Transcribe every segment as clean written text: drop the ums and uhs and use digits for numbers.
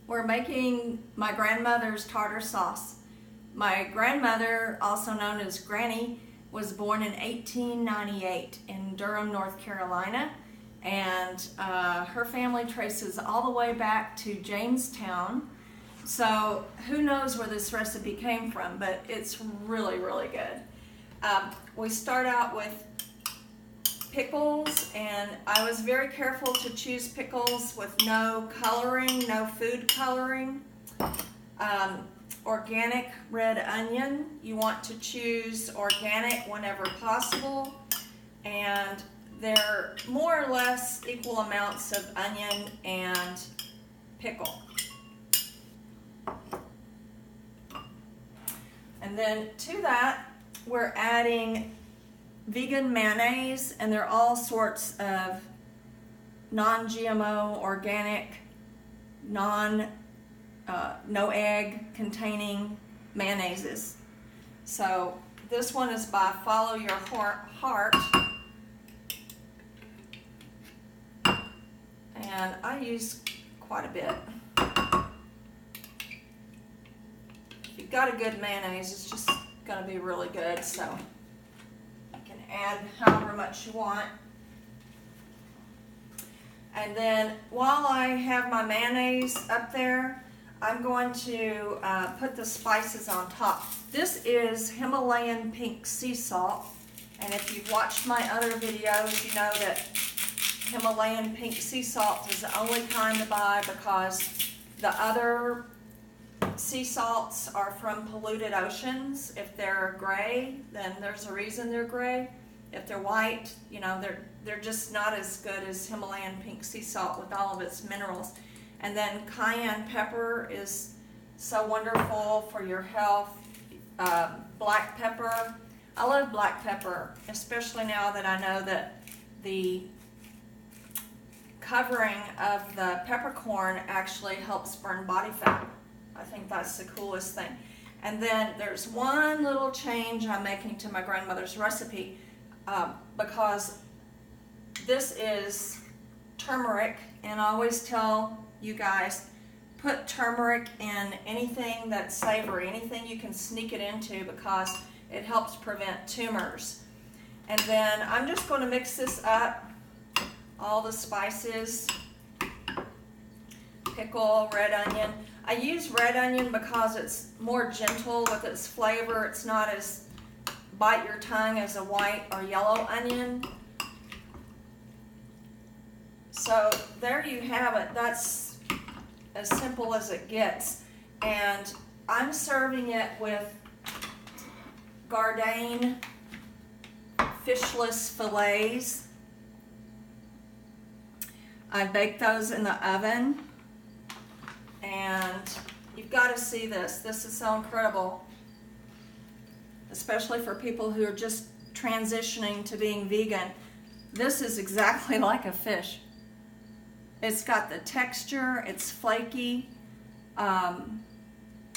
We're making my grandmother's tartar sauce. My grandmother, also known as Granny, was born in 1898 in Durham, North Carolina, and her family traces all the way back to Jamestown. So who knows where this recipe came from, but it's really, really good. We start out with pickles, and I was very careful to choose pickles with no coloring, no food coloring. Organic red onion, you want to choose organic whenever possible, and they're more or less equal amounts of onion and pickle. And then to that, we're adding vegan mayonnaise, and they're all sorts of non-GMO, organic, no egg containing mayonnaises. So this one is by Follow Your Heart, and I use quite a bit. If you've got a good mayonnaise, it's just going to be really good, so you can add however much you want. And then while I have my mayonnaise up there, I'm going to put the spices on top. This is Himalayan pink sea salt, and if you've watched my other videos, you know that Himalayan pink sea salt is the only kind to buy, because the other sea salts are from polluted oceans. If they're gray, then there's a reason they're gray. If they're white, you know, they're just not as good as Himalayan pink sea salt with all of its minerals. And then cayenne pepper is so wonderful for your health. Black pepper, I love black pepper, especially now that I know that the covering of the peppercorn actually helps burn body fat. I think that's the coolest thing. And then there's one little change I'm making to my grandmother's recipe, because this is turmeric, and I always tell you guys, put turmeric in anything that's savory, anything you can sneak it into, because it helps prevent tumors. And then I'm just going to mix this up, all the spices, pickle, red onion. I use red onion because it's more gentle with its flavor. It's not as bite your tongue as a white or yellow onion. So there you have it. That's as simple as it gets. And I'm serving it with Gardein fishless fillets. I baked those in the oven, and you've got to see this. This is so incredible, especially for people who are just transitioning to being vegan. This is exactly like a fish. It's got the texture, it's flaky.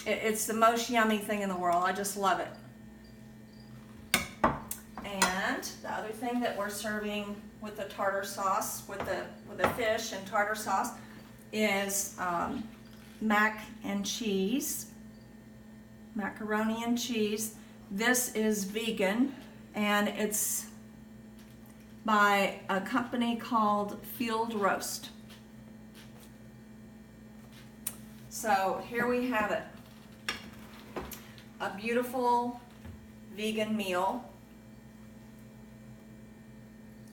It's the most yummy thing in the world. I just love it. And the other thing that we're serving with the tartar sauce, with the fish and tartar sauce, is mac and cheese, macaroni and cheese. This is vegan, and it's by a company called Field Roast. So here we have it, a beautiful vegan meal,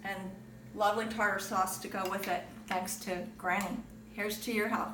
and lovely tartar sauce to go with it, thanks to Granny. Here's to your health.